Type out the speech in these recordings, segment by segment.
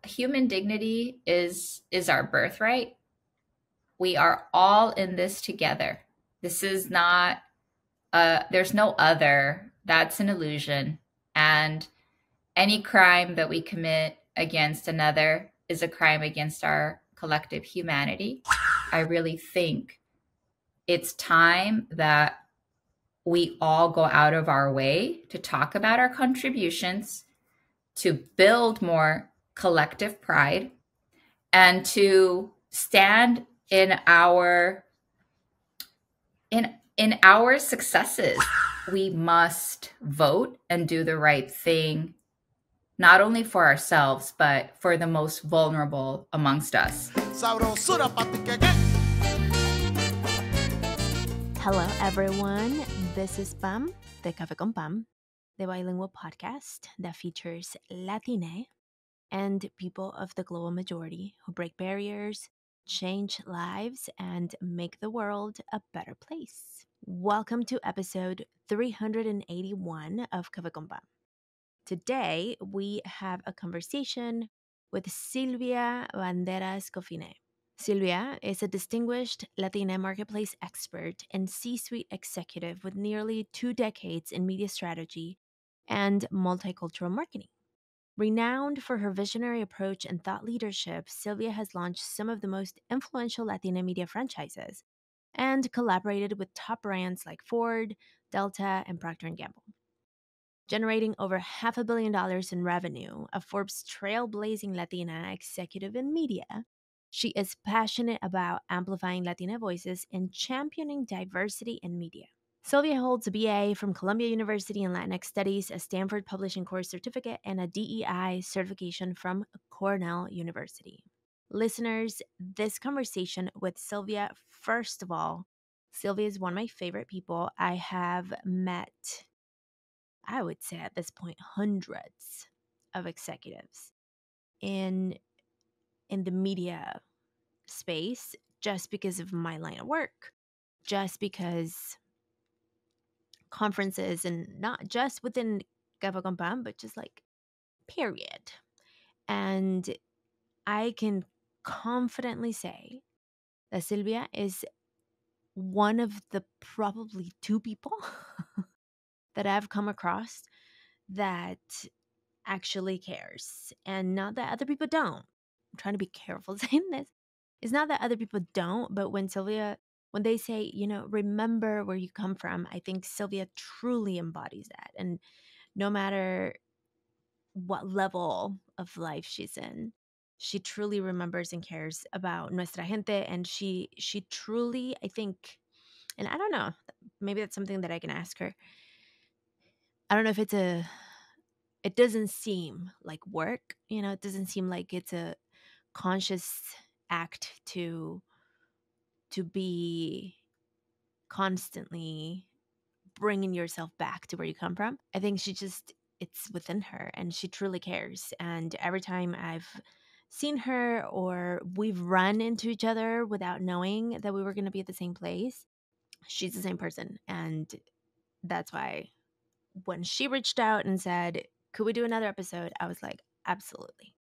human dignity is our birthright. We are all in this together. This is not there's no other. That's an illusion. And any crime that we commit against another is a crime against our collective humanity. I really think it's time that we all go out of our way to talk about our contributions, to build more collective pride, and to stand in our successes. We must vote and do the right thing, not only for ourselves, but for the most vulnerable amongst us. Hello, everyone. This is Pam, de Café con Pam, the bilingual podcast that features Latine and people of the global majority who break barriers, change lives, and make the world a better place. Welcome to episode 381 of Café con Pam. Today, we have a conversation with Sylvia Banderas Coffinet. Sylvia is a distinguished Latina marketplace expert and C-suite executive with nearly 2 decades in media strategy and multicultural marketing. Renowned for her visionary approach and thought leadership, Sylvia has launched some of the most influential Latina media franchises and collaborated with top brands like Ford, Delta, and Procter & Gamble. Generating over $500 million in revenue, a Forbes trailblazing Latina executive in media, she is passionate about amplifying Latina voices and championing diversity in media. Sylvia holds a BA from Columbia University in Latinx Studies, a Stanford Publishing Course certificate, and a DEI certification from Cornell University. Listeners, this conversation with Sylvia, first of all, Sylvia is one of my favorite people. I have met, I would say at this point, hundreds of executives in the media space just because of my line of work, just because conferences, and not just within Café con Pan, but just like period. And I can confidently say that Sylvia is one of the probably 2 people that I've come across that actually cares. And not that other people don't. I'm trying to be careful saying this. It's not that other people don't, but when they say, remember where you come from, I think Sylvia truly embodies that. And no matter what level of life she's in, she truly remembers and cares about nuestra gente. And she truly, I think, and I don't know, maybe that's something that I can ask her. I don't know if it doesn't seem like work, it doesn't seem like it's a conscious act to be constantly bringing yourself back to where you come from. I think it's within her, and she truly cares. And every time I've seen her or we've run into each other without knowing that we were going to be at the same place, she's the same person. And that's why when she reached out and said, could we do another episode? I was like, absolutely.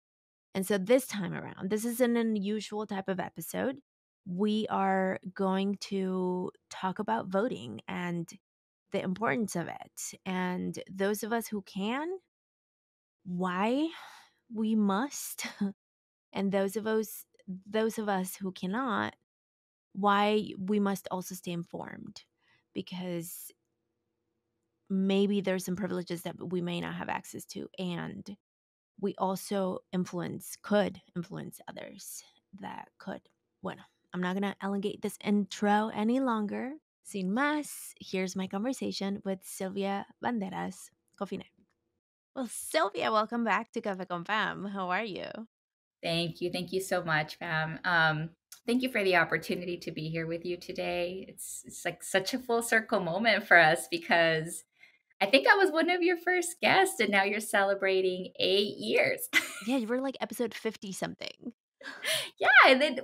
And so this time around, this is an unusual type of episode. We are going to talk about voting and the importance of it. And those of us who can, why we must, and those of us who cannot, why we must also stay informed, because maybe there's some privileges that we may not have access to, and we also could influence others that could. Bueno, I'm not going to elongate this intro any longer. Sin más, here's my conversation with Sylvia Banderas Coffinet. Well, Sylvia, welcome back to Café con Pam. How are you? Thank you. Thank you so much, Pam. Thank you for the opportunity to be here with you today. It's like such a full circle moment for us, because I think I was one of your first guests, and now you're celebrating 8 years. Yeah, you were like episode 50 something. Yeah, and then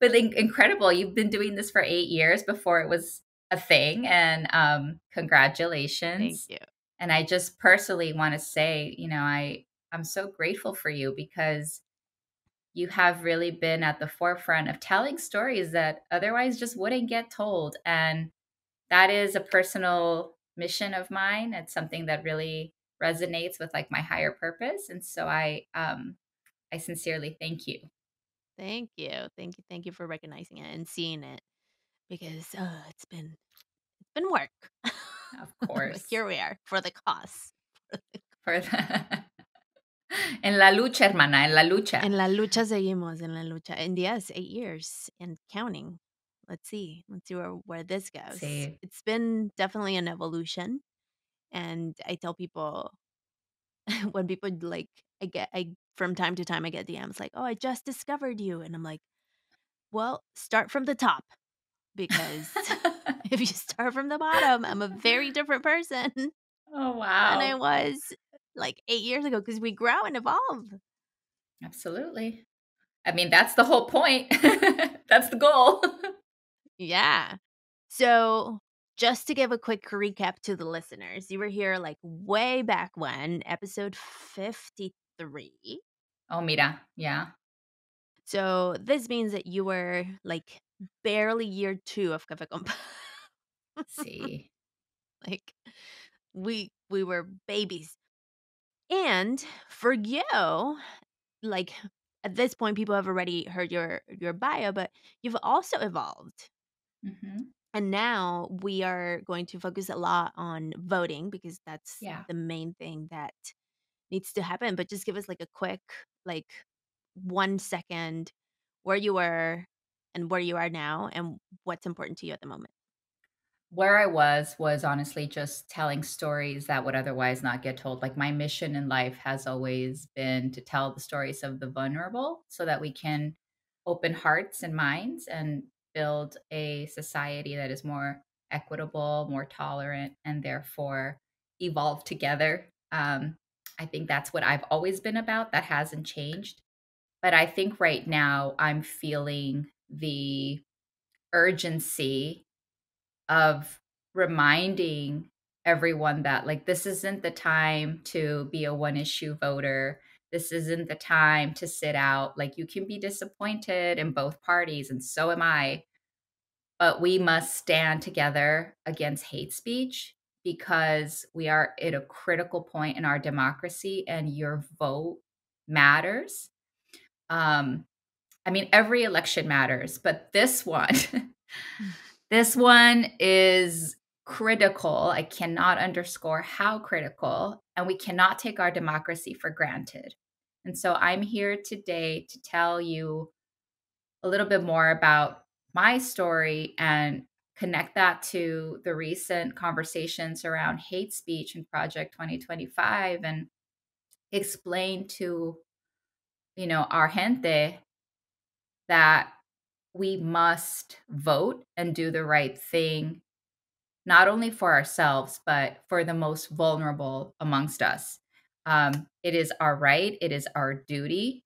incredible. You've been doing this for 8 years before it was a thing, and Thank congratulations. you. And I just personally want to say, I'm so grateful for you, because you have really been at the forefront of telling stories that otherwise just wouldn't get told. And that is a personal mission of mine. It's something that really resonates with like my higher purpose. And so I sincerely thank you. Thank you. Thank you for recognizing it and seeing it because it's been work. Of But course. here we are for the cause. For the en la lucha, hermana, en la lucha. En la lucha seguimos, en la lucha. And yes, 8 years and counting. Let's see. Let's see where this goes. Sí. It's been definitely an evolution. And I tell people when people like I from time to time I get DMs like, "Oh, I just discovered you." And I'm like, "Well, start from the top because if you start from the bottom, I'm a very different person Oh, than I wow. was like 8 years ago because we grow and evolve." Absolutely. I mean, that's the whole point. That's the goal. Yeah. So, just to give a quick recap to the listeners, you were here like way back when, episode 53. Oh, mira. Yeah. So, this means that you were like barely year 2 of Cafe Compa. Sí. Like we were babies. And for you, like at this point people have already heard your bio, but you've also evolved. Mhm. And now we are going to focus a lot on voting because that's Yeah. the main thing that needs to happen. But just give us like a quick, like 1 second where you were and where you are now and what's important to you at the moment. Where I was honestly just telling stories that would otherwise not get told. Like, my mission in life has always been to tell the stories of the vulnerable so that we can open hearts and minds and build a society that is more equitable, more tolerant, and therefore evolve together. I think that's what I've always been about. That hasn't changed. But I think right now I'm feeling the urgency of reminding everyone that, like, this isn't the time to be a one issue voter. This isn't the time to sit out. Like, you can be disappointed in both parties, and so am I. But we must stand together against hate speech because we are at a critical point in our democracy, and your vote matters. Um, I mean, every election matters, but this one, this one is critical. I cannot underscore how critical, and we cannot take our democracy for granted. And so I'm here today to tell you a little bit more about my story and connect that to the recent conversations around hate speech in Project 2025 and explain to, our gente that we must vote and do the right thing, not only for ourselves, but for the most vulnerable amongst us. It is our right, it is our duty.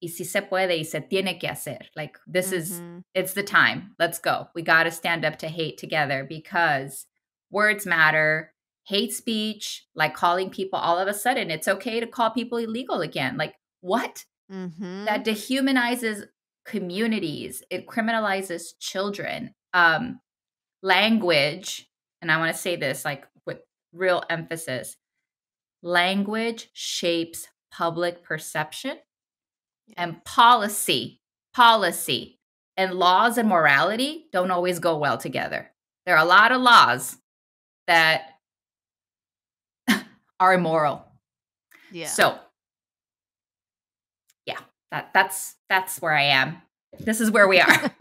Y si se puede, y se tiene que hacer. Like, Mm-hmm. it's the time. Let's go. We got to stand up to hate together because words matter. Hate speech, like calling people all of a sudden, it's okay to call people illegal again. Like, what? Mm-hmm. That dehumanizes communities. It criminalizes children. Language, and I want to say this like with real emphasis, language shapes public perception Yes. and policy and laws and morality don't always go well together. There are a lot of laws that are immoral. Yeah. So, yeah, that's where I am. This is where we are.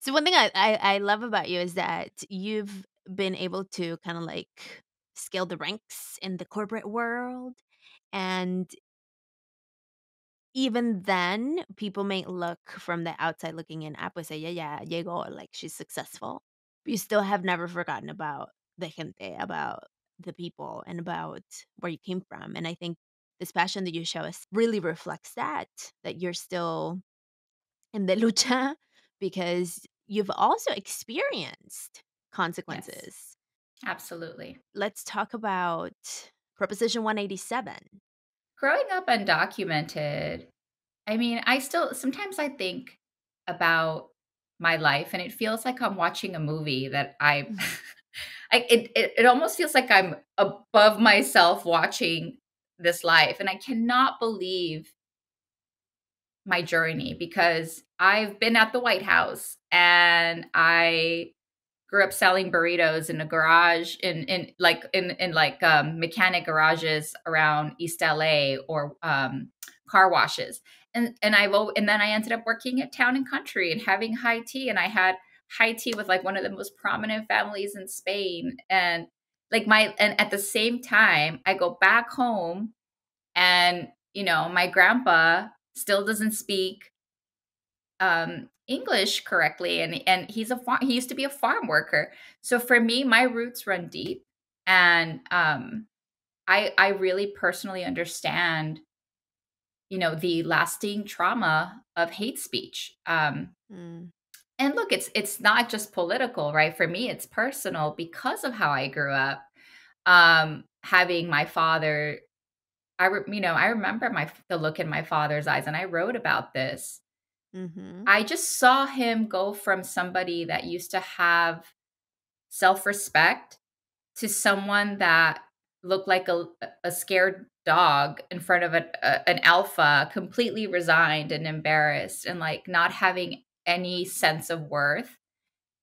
So one thing I love about you is that you've been able to kind of like scale the ranks in the corporate world. And even then, people may look from the outside looking in, ah, pues ella ya llegó, like she's successful. But you still have never forgotten about the gente, about the people, and about where you came from. And I think this passion that you show us really reflects that you're still in the lucha because you've also experienced Yes, consequences. absolutely. Let's talk about Proposition 187. Growing up undocumented, I mean, I still sometimes I think about my life and it feels like I'm watching a movie that I Mhm. it almost feels like I'm above myself watching this life, and I cannot believe my journey because I've been at the White House and I grew up selling burritos in a garage in mechanic garages around East LA or car washes. And then I ended up working at Town and Country and having high tea, and I had high tea with like one of the most prominent families in Spain. And at the same time I go back home and my grandpa still doesn't speak English correctly, and he used to be a farm worker. So for me, my roots run deep, and I really personally understand, the lasting trauma of hate speech. Mm. And look, it's not just political, right? For me, it's personal because of how I grew up. Having my father, I remember the look in my father's eyes, and I wrote about this. Mhm. I just saw him go from somebody that used to have self-respect to someone that looked like a scared dog in front of an alpha, completely resigned and embarrassed and like not having any sense of worth,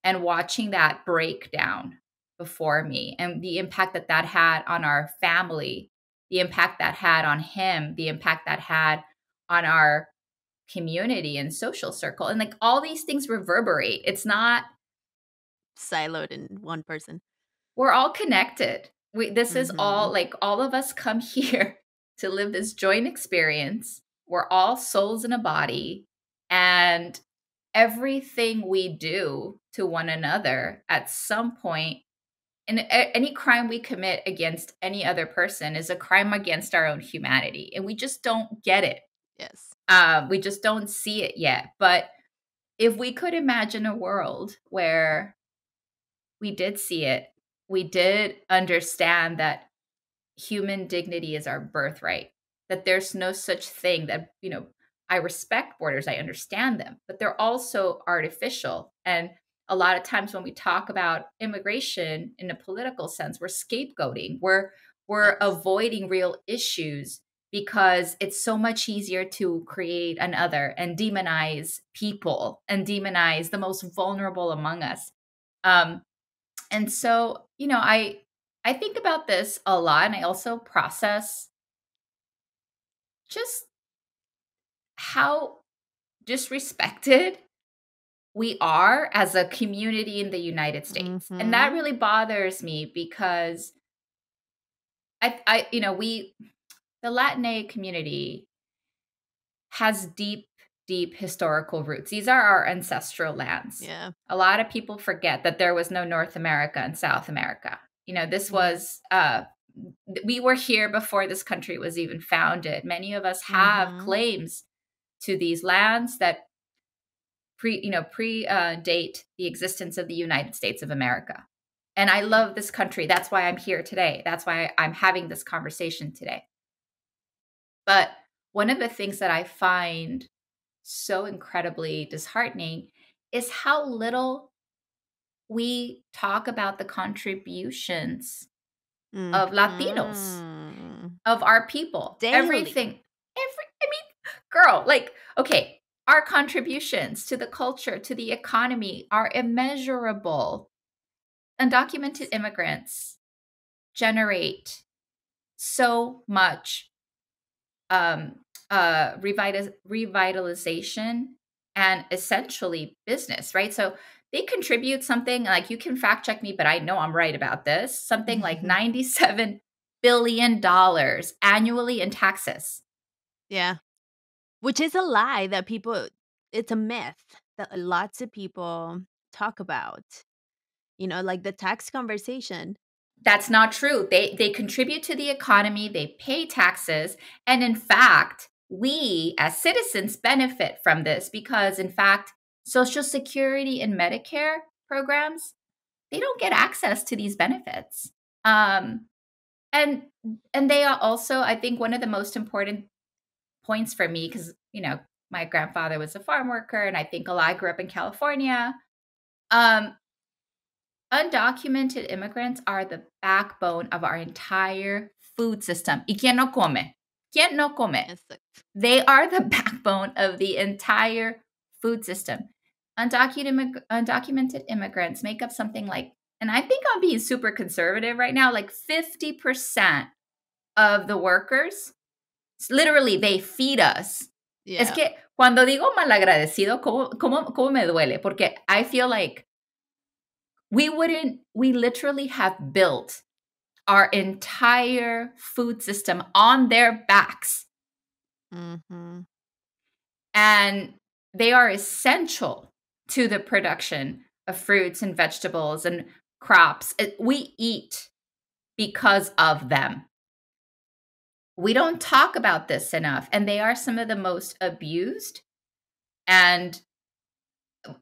and watching that break down before me and the impact that that had on our family, the impact that had on him, the impact that had on our community and social circle, and like all these things reverberate. It's not Siloed in one person. We're all connected. This is all Mhm. like all of us come here to live this joint experience. We're all souls in a body, and everything we do to one another at some point, and any crime we commit against any other person is a crime against our own humanity, and we just don't get it. Yes. We just don't see it yet. But if we could imagine a world where we did see it, we did understand that human dignity is our birthright, that there's no such thing that, I respect borders, I understand them, but they're also artificial. And a lot of times when we talk about immigration in a political sense, we're scapegoating, we're Yes. avoiding real issues because it's so much easier to create an other and demonize people and demonize the most vulnerable among us. Um, and so, I think about this a lot, and I also process just how disrespected we are as a community in the United States. And that Mhm. really bothers me because we the Latinx community has deep, deep historical roots. These are our ancestral lands. Yeah. A lot of people forget that there was no North America and South America. This Yeah. was we were here before this country was even founded. Many of us have Mhm. claims to these lands that pre date the existence of the United States of America. And I Yeah. love this country. That's why I'm here today. That's why I'm having this conversation today. But one of the things that I find so incredibly disheartening is how little we talk about the contributions of Latinos, Mhm. of our people. Daily. I mean, girl, like, okay, our contributions to the culture, to the economy are immeasurable. Undocumented immigrants generate so much um, revitalization and essentially business, right? So they contribute something like, you can fact check me, but I know I'm right about this, something like $97 billion annually in taxes. Yeah. Which is a lie that people it's a myth that lots of people talk about. Like the tax conversation. That's not true. They contribute to the economy, they pay taxes, and in fact, we as citizens benefit from this because in fact, Social Security and Medicare programs, they don't get access to these benefits. Um, and and they are also, I think one of the most important points for me because, my grandfather was a farm worker, and I think a lot, I grew up in California. Um, Undocumented immigrants are the backbone of our entire food system. ¿Y quién no come? ¿Quién no come? They are the backbone of the entire food system. Undocumented immigrants make up something like, and I think I'm being super conservative right now, like 50% of the workers. Literally, they feed us. Yeah. Es que cuando digo malagradecido, ¿cómo me duele? Porque I feel like we literally have built our entire food system on their backs. Mm-hmm. And they are essential to the production of fruits and vegetables and crops. We eat because of them. We don't talk about this enough, and they are some of the most abused. And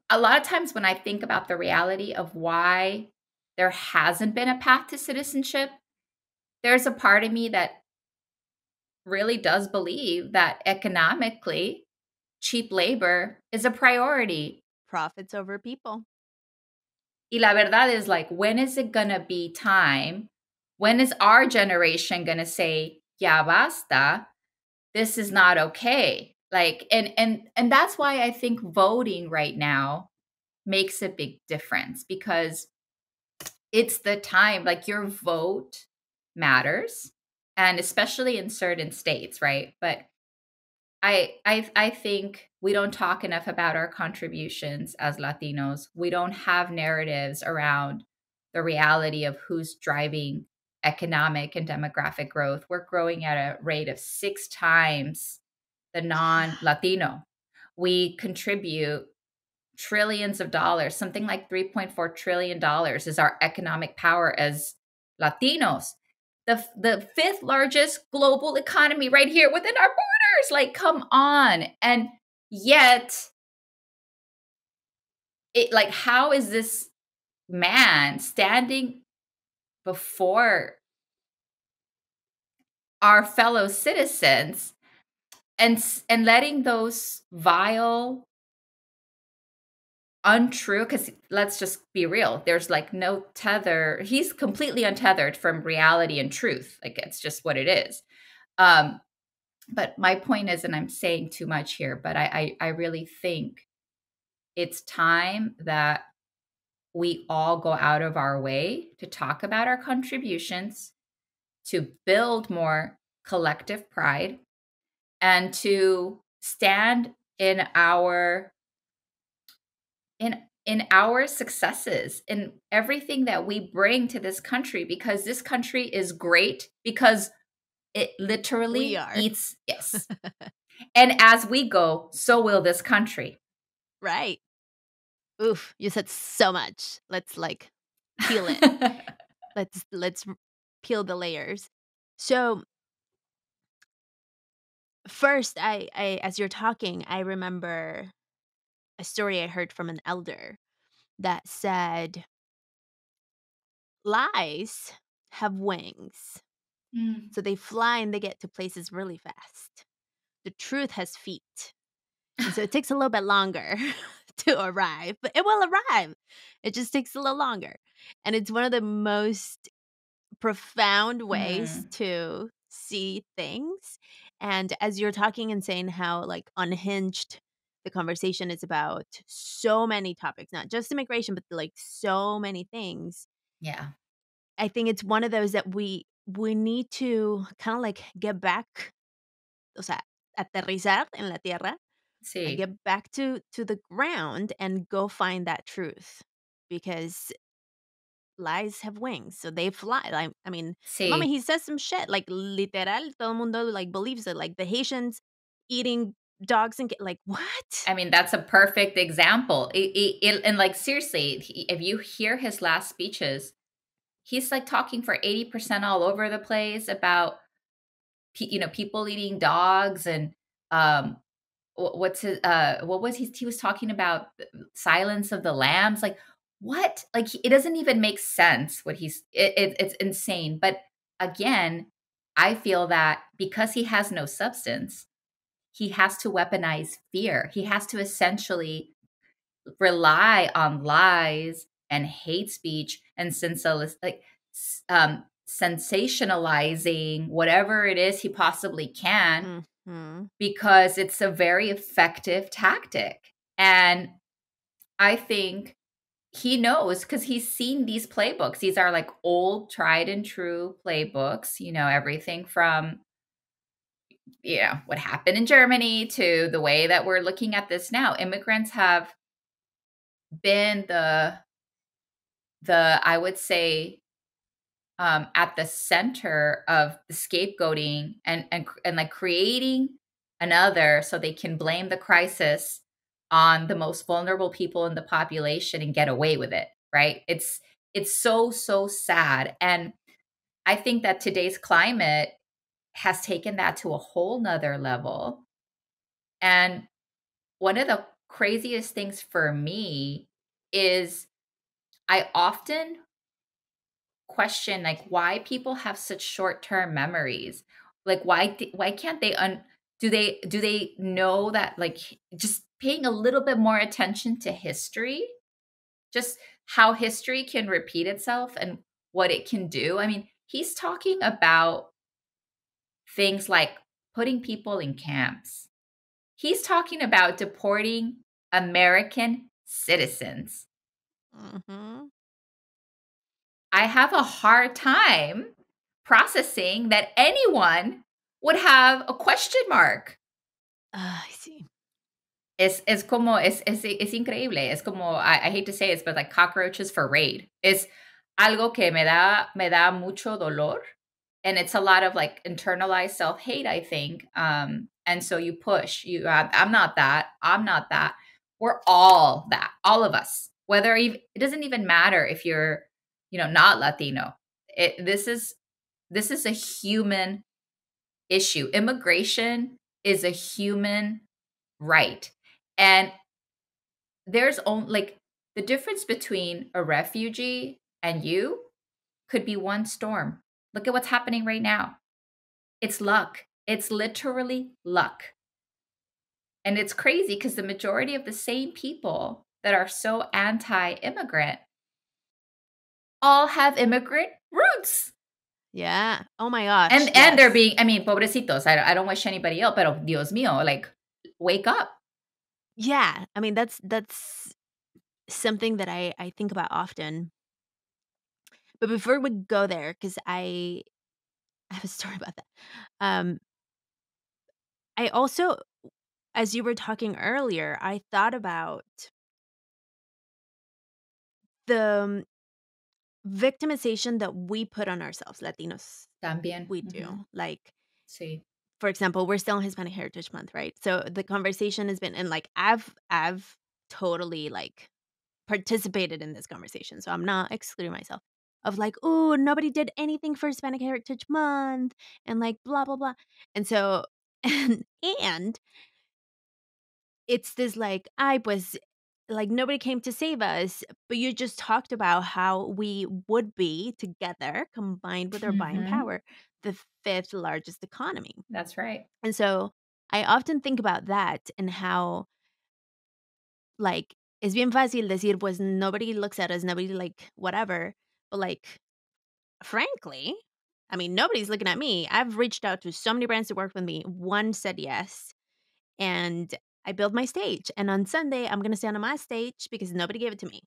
a lot of times when I think about the reality of why there hasn't been a path to citizenship, there's a part of me that really does believe that economically, cheap labor is a priority. Profits over people. Y la verdad is, like, when is it going to be time? When is our generation going to say, ya basta, this is not okay? Like, and that's why I think voting right now makes a big difference, because it's the time, like, your vote matters, and especially in certain states, right? But I think we don't talk enough about our contributions as Latinos. We don't have narratives around the reality of who's driving economic and demographic growth. We're growing at a rate of 6 times the non-Latino. We contribute trillions of dollars, something like $3.4 trillion is our economic power as Latinos. The fifth largest global economy right here within our borders. Like, come on. And yet, how is this man standing before our fellow citizens and letting those vile, untrue, because let's just be real, there's like no tether, he's completely untethered from reality and truth, like it's just what it is. But my point is, and I'm saying too much here, but I really think it's time that we all go out of our way to talk about our contributions, to build more collective pride, and to stand in our successes, in everything that we bring to this country, because this country is great because it We literally are. eats. Yes. And as we go, so will this country. Right. Oof, you said so much. Let's like peel it. Let's peel the layers. So first, I as you're talking, I remember a story I heard from an elder that said lies have wings. Mm, So they fly and they get to places really fast. The truth has feet. And so it takes a little bit longer to arrive, but it will arrive. It just takes a little longer. And it's one of the most profound ways mm, to see things. And as you're talking and saying how like unhinged the conversation is about so many topics, not just immigration, but like so many things. yeah. I think it's one of those that we need to kind of like get back, o sea, aterrizar en la tierra, like See. get back to the ground and go find that truth, because lies have wings, so they fly. Like, I mean, the moment See. he says some shit, like literal, todo el mundo like believes it. Like the Haitians eating dogs and like what? I mean, that's a perfect example. And like, seriously, if you hear his last speeches, he's like talking for 80% all over the place about, people eating dogs, and um what's his what was he was talking about, Silence of the Lambs, like, what, like, it doesn't even make sense what it's insane. But again, I feel that because he has no substance, he has to weaponize fear. He has to essentially rely on lies and hate speech and sensationalizing whatever it is he possibly can, Mm-hmm. because it's a very effective tactic. And I think he knows, because he's seen these playbooks. These are like old, tried and true playbooks, everything from, what happened in Germany to the way that we're looking at this now. Immigrants have been I would say, at the center of the scapegoating and like creating another so they can blame the crisis on the most vulnerable people in the population and get away with it, right? It's so sad. And I think that today's climate has taken that to a whole nother level. And one of the craziest things for me is I often question, like, why people have such short-term memories. Like, why can't they do they know that, like, just paying a little bit more attention to history, just how history can repeat itself and what it can do. I mean, he's talking about things like putting people in camps. He's talking about deporting American citizens. Mm-hmm. I have a hard time processing that anyone would have a question mark. I see. Es como, es increíble. Es como, I hate to say this, but like cockroaches for raid. Es algo que me da mucho dolor. And it's a lot of like internalized self-hate, I think. And so you push, I'm not that. I'm not that. We're all that, all of us. It doesn't even matter if you're, not Latino. This is a human issue. Immigration is a human right. And there's only like the difference between a refugee and you could be one storm. Look at what's happening right now. It's luck. It's literally luck. And it's crazy because the majority of the same people that are so anti-immigrant all have immigrant roots. Yeah. Oh my gosh. And they're Yes. being, I mean, pobrecitos. I don't wish anybody else, pero Dios mío, like, wake up. Yeah. I mean, that's something that I think about often. But before we go there, because I have a story about that. Um, I also, as you were talking earlier, I thought about the victimization that we put on ourselves, Latinos. También. We do. Ujú. Like, Sí. for example, we're still in Hispanic Heritage Month, right? So the conversation has been, and like I've totally like participated in this conversation. So I'm not excluding myself of like, oh, nobody did anything for Hispanic Heritage Month and like blah blah blah. And so and it's this like, I was like nobody came to save us, but you just talked about how we would be together combined with our buying Mhm. power, the fifth largest economy. That's right. And so I often think about that and how, like, es bien fácil decir, pues nobody looks at us, nobody like whatever. But like, frankly, I mean, nobody's looking at me. I've reached out to so many brands to work with me. One said yes. And I built my stage. And on Sunday, I'm going to stand on my stage because nobody gave it to me.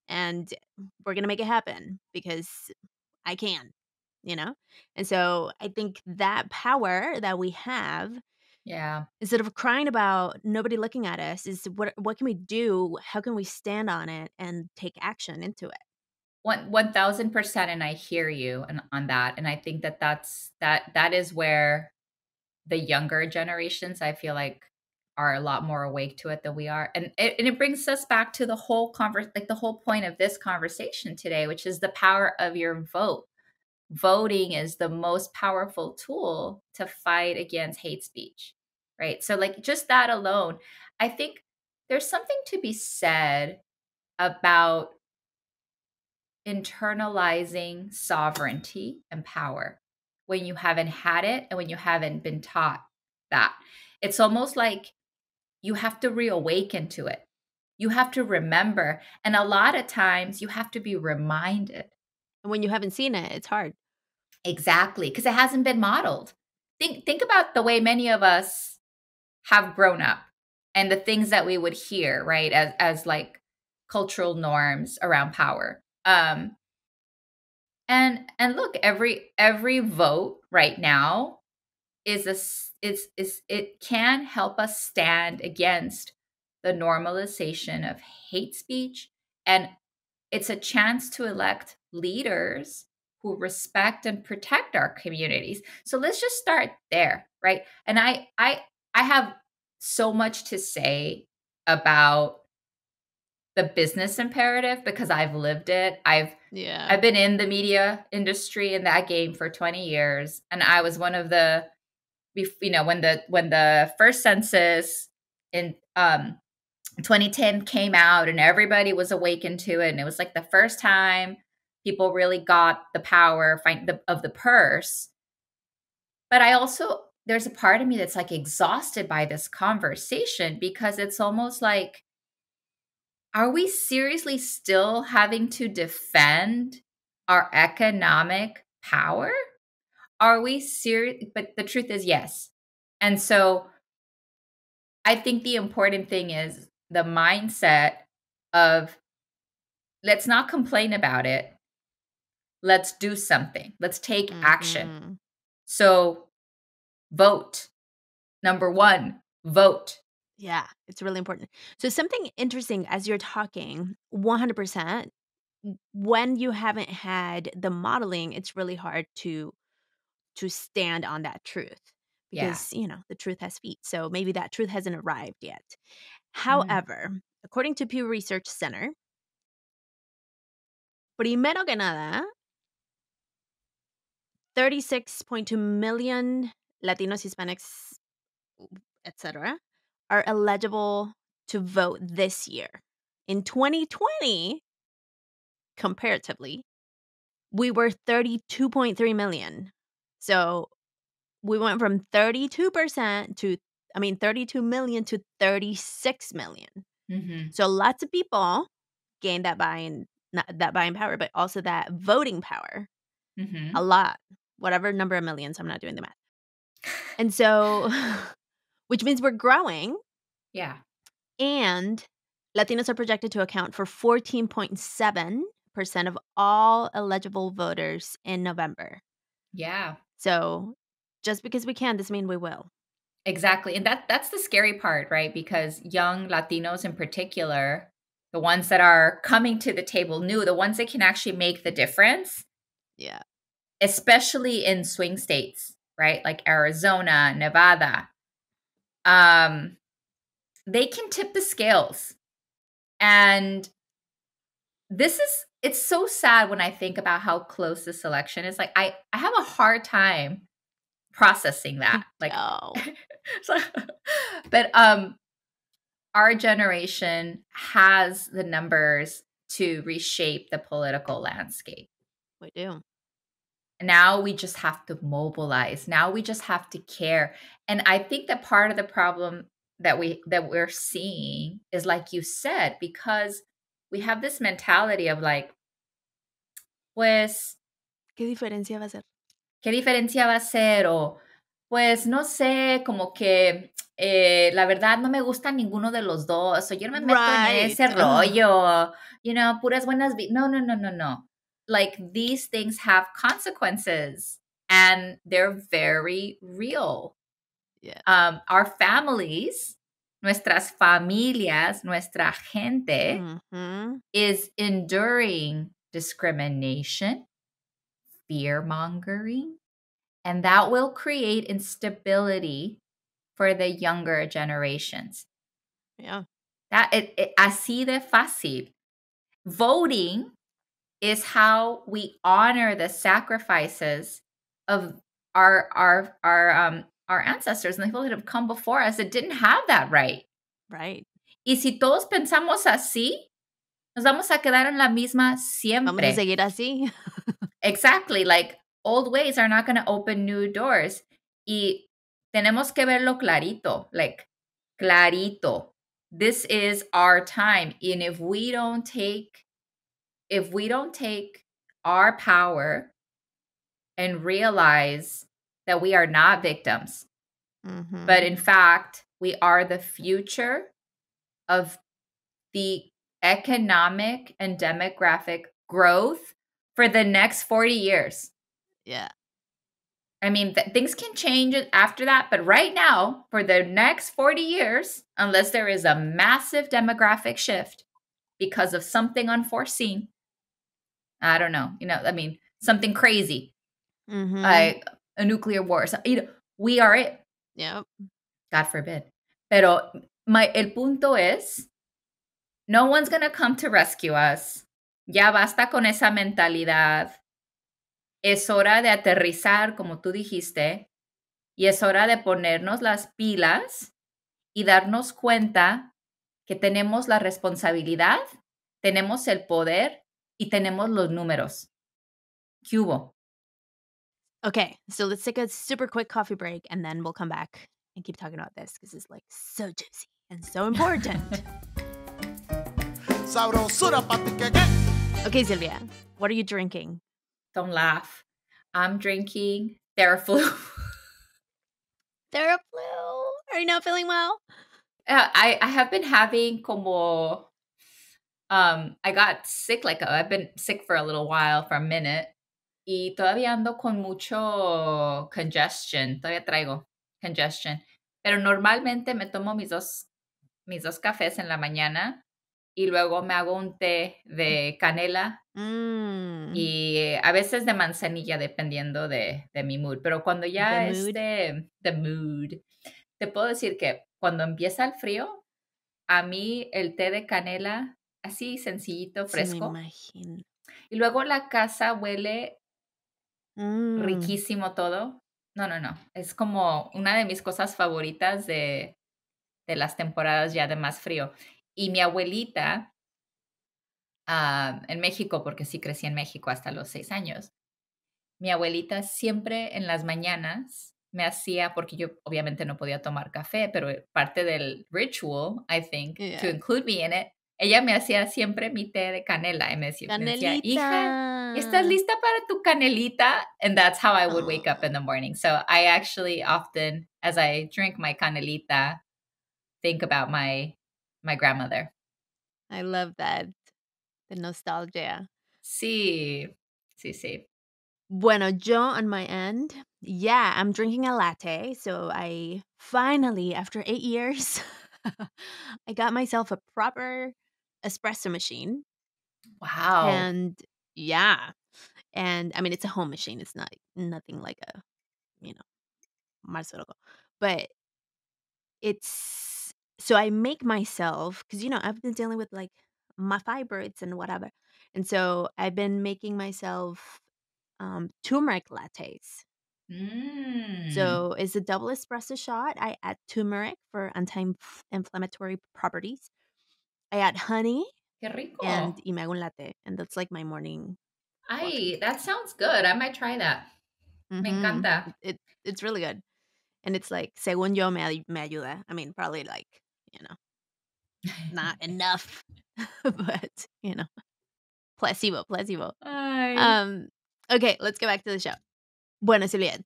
And we're going to make it happen because I can, you know? And so I think that power that we have, Yeah. instead of crying about nobody looking at us, is what can we do? How can we stand on it and take action into it? 1,000%, and I hear you on that, and I think that is where the younger generations, I feel like, are a lot more awake to it than we are, and it brings us back to the whole like, the whole point of this conversation today, which is the power of your vote. Voting is the most powerful tool to fight against hate speech, right? So, like, just that alone, I think there's something to be said about internalizing sovereignty and power when you haven't had it and when you haven't been taught that. It's almost like you have to reawaken to it. You have to remember. And a lot of times you have to be reminded. And when you haven't seen it, it's hard. Exactly, because it hasn't been modeled. Think about the way many of us have grown up and the things that we would hear, right, as like cultural norms around power. And look, every vote right now is it can help us stand against the normalization of hate speech, and it's a chance to elect leaders who respect and protect our communities. So let's just start there, right? And I have so much to say about the business imperative because I've lived it. Yeah. I've been in the media industry in that game for 20 years, and I was one of the, when the first census in 2010 came out and everybody was awakened to it, and it was like the first time people really got the power of the purse. But I also, there's a part of me that's like exhausted by this conversation because it's almost like, are we seriously still having to defend our economic power? Are we serious? But the truth is yes. And so I think the important thing is the mindset of, let's not complain about it. Let's do something. Let's take action. Mhm. So vote. Number one, vote. Yeah, it's really important. So something interesting as you're talking, 100%, when you haven't had the modeling, it's really hard to stand on that truth Yeah. because, the truth has feet. So maybe that truth hasn't arrived yet. Mm, However, according to Pew Research Center, primero que nada, 36.2 million Latinos, Hispanics, etc., are eligible to vote this year. In 2020, comparatively, we were 32.3 million. So we went from 32% to, 32 million to 36 million. mm-hmm, So lots of people gained that buying, not that buying power, but also that voting power. A mm-hmm. lot, whatever number of millions. I'm not doing the math. And so, which means we're growing, Yeah. and Latinos are projected to account for 14.7% of all eligible voters in November. Yeah. So just because we can doesn't mean we will. Exactly. And that's the scary part, right? Because young Latinos in particular, the ones that are coming to the table new, the ones that can actually make the difference, Yeah. especially in swing states, right? Like Arizona, Nevada. Um, they can tip the scales. And it's so sad when I think about how close this election is. Like I have a hard time processing that. I Like know. so, but our generation has the numbers to reshape the political landscape. We do. Now we just have to mobilize. Now we just have to care. And I think that part of the problem that we're seeing is, like you said, because we have this mentality of like, pues, ¿Qué diferencia va a ser? ¿qué diferencia va a ser? O, pues, no sé, como que la verdad no me gusta ninguno de los dos, o yo no me meto en Right. ese Ugh. rollo, puras buenas. No, no, no, no, no. Like, these things have consequences and they're very real. Yeah. Our families, nuestras familias, nuestra gente Mhm. is enduring discrimination, fear-mongering, and that will create instability for the younger generations. Yeah. Así de fácil. Voting is how we honor the sacrifices of our ancestors and the people that have come before us that didn't have that right. Right. Y si todos pensamos así, nos vamos a quedar en la misma Vamos a siempre. seguir así. Exactly. Like, old ways are not going to open new doors. Y Tenemos que verlo clarito, like clarito. This is our time. And if we don't take our power and realize that we are not victims, but Mm-hmm. in fact, we are the future of the economic and demographic growth for the next 40 years. Yeah. I mean, things can change after that, but right now, for the next 40 years, unless there is a massive demographic shift because of something unforeseen, I don't know, I mean, something crazy, Mm-hmm. like a nuclear war, we are it, Yep. God forbid. Pero el punto es, no one's going to come to rescue us. Ya basta con esa mentalidad. Es hora de aterrizar, como tú dijiste, y es hora de ponernos las pilas y darnos cuenta que tenemos la responsabilidad, tenemos el poder y tenemos los números. ¿Qué hubo? Okay, so let's take a super quick coffee break and then we'll come back and keep talking about this because it's like so juicy and so important. Sabrosura pa' ti que qué. Okay, Sylvia, what are you drinking? Don't laugh. I'm drinking Theraflu. Theraflu. Are you not feeling well? I have been having como I got sick, like I've been sick for a little while, for a minute, y todavía ando con mucho congestion, todavía traigo congestion, pero normalmente me tomo mis dos cafés en la mañana y luego me hago un té de canela Mm, y a veces de manzanilla dependiendo de mi mood, pero cuando the ya mood. the mood, te puedo decir que cuando empieza el frío, a mí el té de canela, así sencillito, Sí, me fresco, imagino. y luego la casa huele Mm, riquísimo todo. No, no, no. Es como una de mis cosas favoritas de las temporadas ya de más frío. Y mi abuelita, en México, porque sí crecí en México hasta los 6 años, mi abuelita siempre en las mañanas me hacía, porque yo obviamente no podía tomar café, pero parte del ritual, I think, to yeah. include me in it, ella me hacía siempre mi té de canela y me decía, Canelita. hija, ¿estás lista para tu canelita? And that's how I would wake up in Oh, the morning. So I actually often, as I drink my canelita, think about my grandmother. I love that. The nostalgia. Sí, sí, sí. Bueno, yo on my end, yeah, I'm drinking a latte. So I finally, after 8 years, I got myself a proper espresso machine. Wow. And yeah, and I mean, it's a home machine. It's not nothing like a, you know, Marzoroco. But it's so I make myself because I've been dealing with like my fibroids and whatever. And so I've been making myself turmeric lattes. Mm, So it's a double espresso shot. I add turmeric for anti-inflammatory properties. I add honey qué and rico. y me hago un latte, and that's like my morning coffee. Ay, that sounds good. I might try that. Me Mhm. encanta. It's really good, and it's like, según yo, me ayuda. I mean, probably like, you know, not enough, but, placebo, placebo. Ay. Um, okay, let's go back to the show. Bueno, Juliet.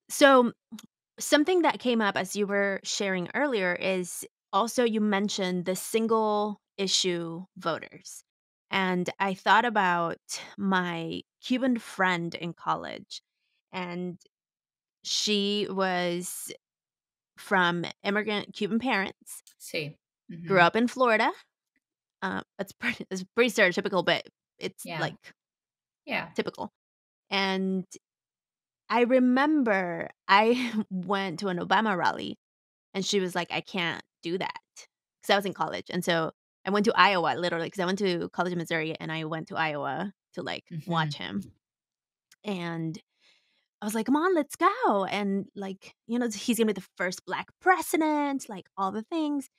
So, something that came up as you were sharing earlier is also you mentioned the single issue voters. And I thought about my Cuban friend in college, and she was from immigrant Cuban parents, Sí. grew Ujú. up in Florida. It's pretty stereotypical, but it's Yeah. like Yeah. typical. And I remember I went to an Obama rally and she was like, I can't do that because I was in college. And so I went to Iowa literally because I went to college in Missouri and I went to Iowa to like watch Ujú. him. And I was like, come on, let's go. And like, he's going to be the first black president, like all the things.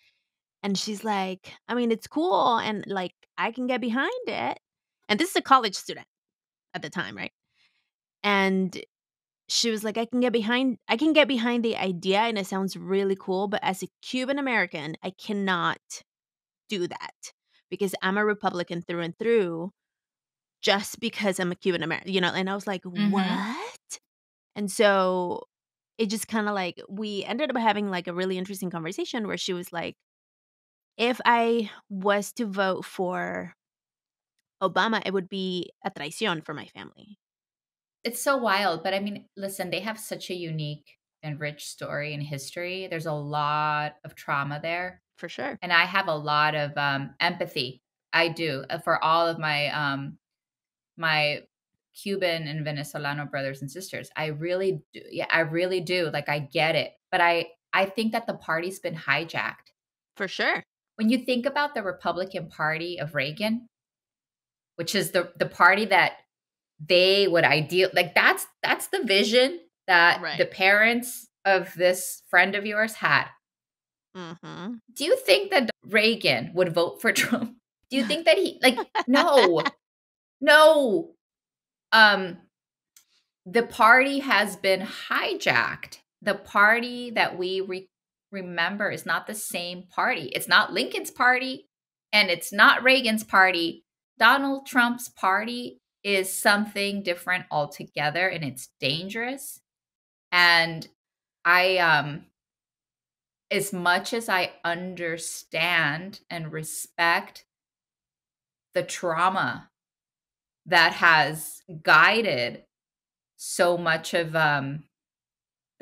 And she's like, I mean, it's cool. And like, I can get behind it. And this is a college student at the time, right? And she was like, I can get behind the idea and it sounds really cool, but as a Cuban American, I cannot do that because I'm a Republican through and through just because I'm a Cuban American, and I was like, Mhm. "What?" And so it just kind of like we ended up having like a really interesting conversation where she was like, if I was to vote for Obama, it would be a traición for my family. It's so wild, but I mean, listen, they have such a unique and rich story and history. There's a lot of trauma there, For sure. and I have a lot of, empathy. I do, for all of my Cuban and Venezolano brothers and sisters. I really do. Yeah, I really do. Like, I get it, but I think that the party's been hijacked. For sure. When you think about the Republican Party of Reagan, which is the party that they would ideal like, that's the vision that the Right. parents of this friend of yours had. Mhm. Do you think that Reagan would vote for Trump? Do you think that he like, no. No. Um, the party has been hijacked. The party that we remember is not the same party. It's not Lincoln's party and it's not Reagan's party. Donald Trump's party is something different altogether and it's dangerous. And I as much as I understand and respect the trauma that has guided so much of that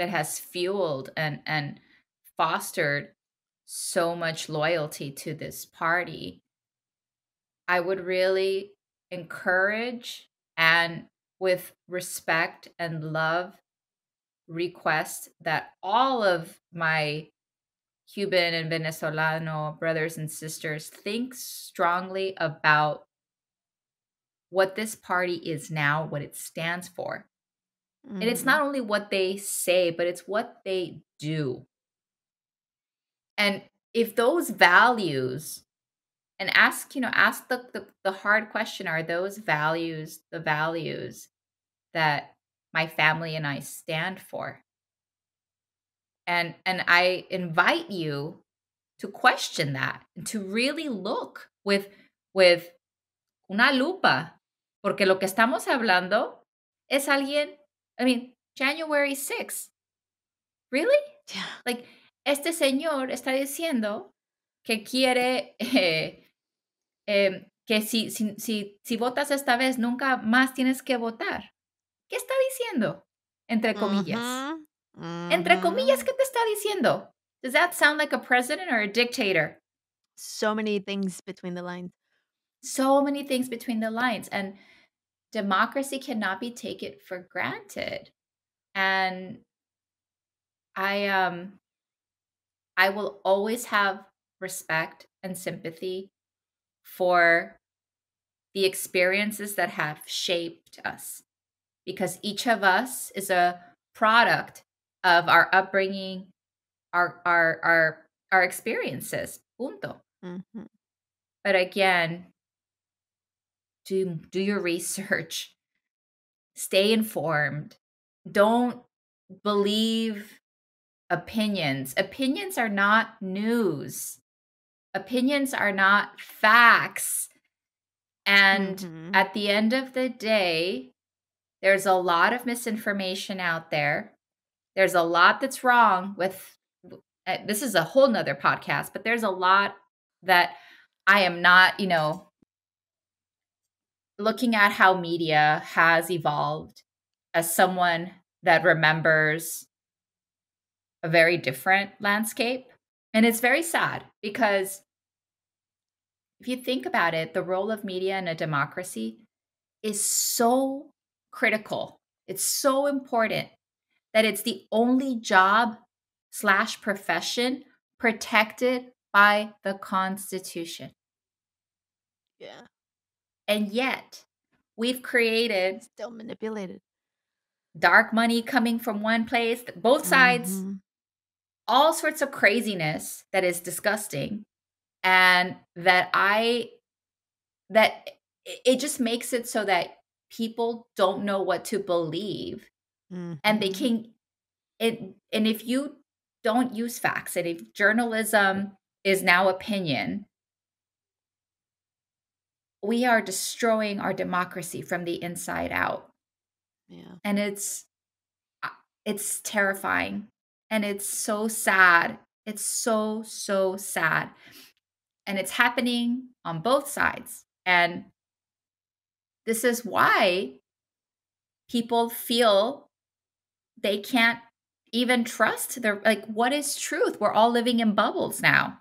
has fueled and fostered so much loyalty to this party, I would really encourage and with respect and love request that all of my Cuban and Venezolano brothers and sisters think strongly about what this party is now, what it stands for. And it's Mhm. not only what they say, but it's what they do. And if those values and ask the hard question, are those values the values that my family and I stand for? And I invite you to question that and to really look with una lupa, porque lo que estamos hablando es alguien, I mean, January 6th. Really? Yeah. Like, este señor está diciendo que quiere que si votas esta vez, nunca más tienes que votar. ¿Qué está diciendo? Entre comillas. Mhm. Entre comillas, Mhm. ¿qué te está diciendo? Does that sound like a president or a dictator? So many things between the lines. So many things between the lines, and democracy cannot be taken for granted. And I I will always have respect and sympathy for the experiences that have shaped us because each of us is a product of our upbringing, our experiences. Punto. Mhm. But again, do your research. Stay informed. Don't believe opinions. Opinions are not news. Opinions are not facts. And Mhm. at the end of the day, there's a lot of misinformation out there. There's a lot that's wrong with this is a whole nother podcast, but there's a lot that I am not, looking at how media has evolved as someone that remembers a very different landscape. And it's very sad because if you think about it, the role of media in a democracy is so critical. It's so important that it's the only job slash profession protected by the Constitution. Yeah. And yet, we've created Still manipulated. dark money coming from one place, both sides, Mhm. all sorts of craziness that is disgusting. And that it just makes it so that people don't know what to believe And they Mm-hmm. can and if you don't use facts, and if journalism is now opinion, we are destroying our democracy from the inside out. Yeah. And it's terrifying, and it's so sad. It's so, so sad. And it's happening on both sides. And this is why people feel they can't even trust their, like, what is truth? We're all living in bubbles now.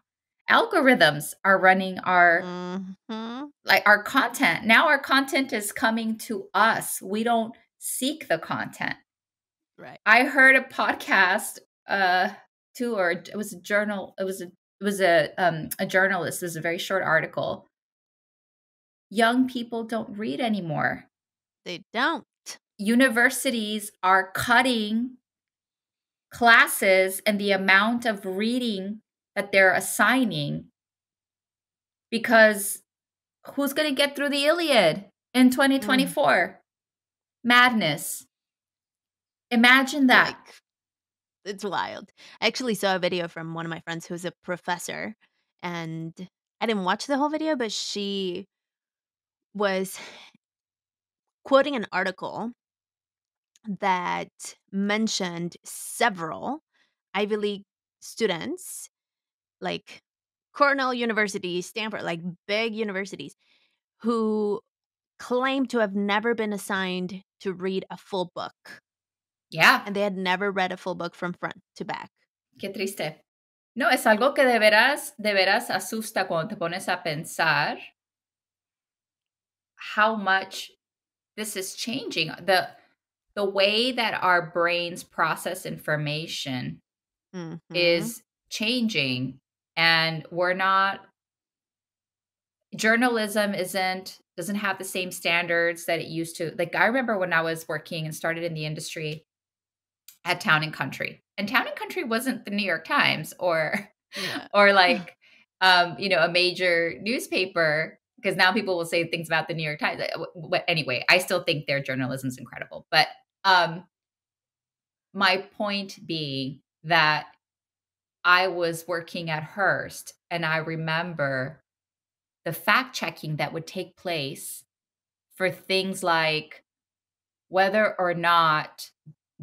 Algorithms are running Mm-hmm. our content. Now our content is coming to us. We don't seek the content. Right. I heard a podcast too, or it was a journal. It was a journalist. It was a very short article. Young people don't read anymore. They don't. Universities are cutting classes and the amount of reading that they're assigning, because who's going to get through the Iliad in Mm. 2024? Madness. Imagine that. Like, it's wild. I actually saw a video from one of my friends who's a professor, and I didn't watch the whole video, but she was quoting an article that mentioned several Ivy League students, like Cornell University, Stanford, like big universities, who claim to have never been assigned to read a full book. Yeah, And they had never read a full book from front to back. qué triste. No, es algo que de veras asusta cuando te pones a pensar how much this is changing. The way that our brains process information Mhm. is changing, and we're not journalism isn't doesn't have the same standards that it used to. Like, I remember when I was working and started in the industry at Town and Country. And Town and Country wasn't the New York Times or Yeah. or like a major newspaper, because now people will say things about the New York Times. But anyway, I still think their journalism is incredible. But um my point being that I was working at Hearst, and I remember the fact checking that would take place for things like whether or not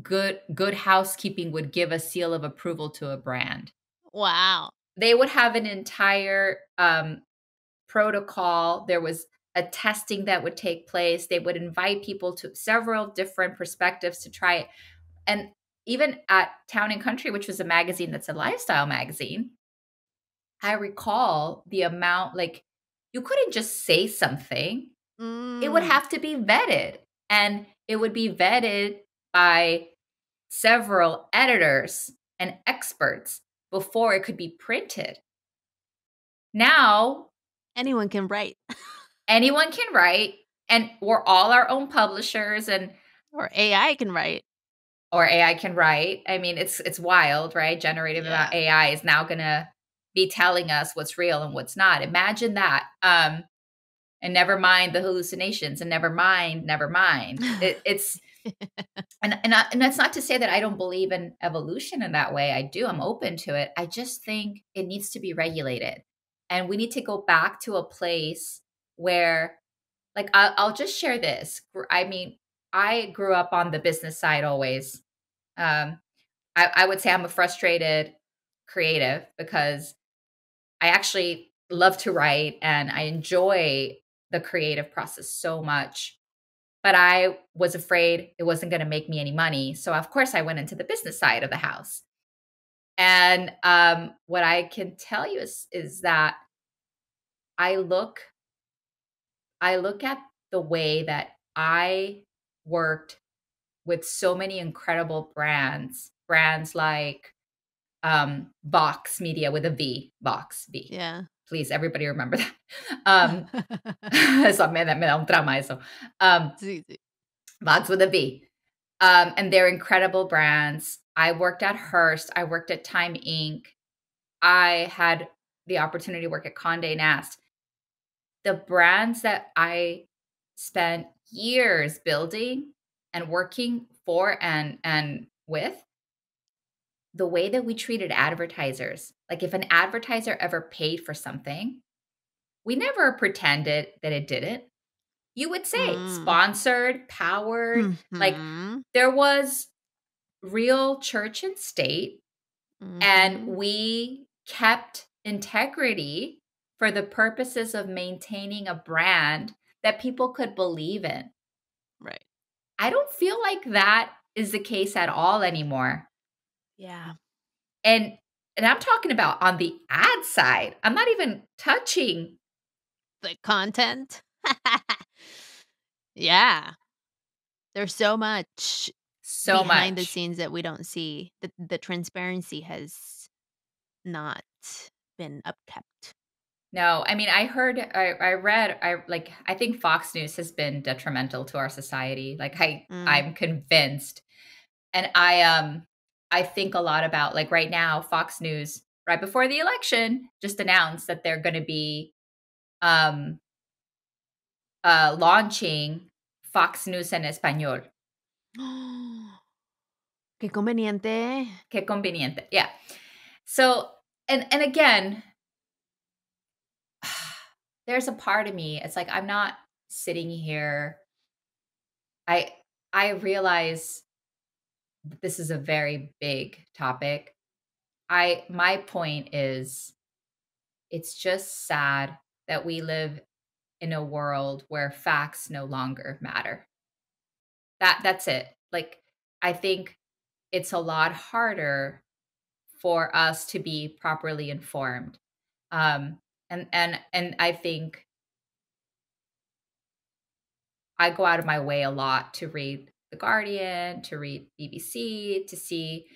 good housekeeping would give a seal of approval to a brand. Wow. They would have an entire protocol. There was a testing that would take place. They would invite people to several different perspectives to try it. And even at Town and Country, which was a magazine that's a lifestyle magazine, I recall the amount, like, you couldn't just say something. It would Mm. have to be vetted. And it would be vetted by several editors and experts before it could be printed. Now, Anyone can write. anyone can write, and we're all our own publishers, and Or AI can write. or AI can write. I mean, it's wild, right? Generative Yeah. AI is now going to be telling us what's real and what's not. Imagine that. And never mind the hallucinations, and never mind. It's and that's not to say that I don't believe in evolution in that way. I do. I'm open to it. I just think it needs to be regulated, and we need to go back to a place where, like, I'll just share this. I mean, I grew up on the business side always. Um, I would say I'm a frustrated creative, because I actually love to write and I enjoy the creative process so much. But I was afraid it wasn't going to make me any money. So, of course, I went into the business side of the house. And what I can tell you is that I look I look at the way that I worked with so many incredible brands like Vox Media with a V, Vox V. Yeah. Please, everybody remember that. Um, eso me da un trauma eso. It's easy. Vox with a V. And they're incredible brands. I worked at Hearst. I worked at Time Inc. I had the opportunity to work at Condé Nast. The brands that I spent years building and working for and with the way that we treated advertisers. Like if an advertiser ever paid for something, we never pretended that it didn't. You would say Mm. sponsored, powered, like Mhm. there was real church and state, and Mhm. we kept integrity for the purposes of maintaining a brand that people could believe in. Right. I don't feel like that is the case at all anymore. Yeah. And I'm talking about on the ad side. I'm not even touching The content. Yeah. There's so much so behind the much. scenes that we don't see. The transparency has not been upkept. No, I mean, I read, I think Fox News has been detrimental to our society. Like Mm. I'm convinced. And I think a lot about like right now, Fox News, right before the election, just announced that they're gonna be um launching Fox News en español. Qué conveniente. Qué conveniente. Yeah. So and again, there's a part of me, it's like I'm not sitting here. I I realize that this is a very big topic. My point is it's just sad that we live in a world where facts no longer matter. That's it. Like I think it's a lot harder for us to be properly informed. Um and I think I go out of my way a lot to read The Guardian, to read BBC, to see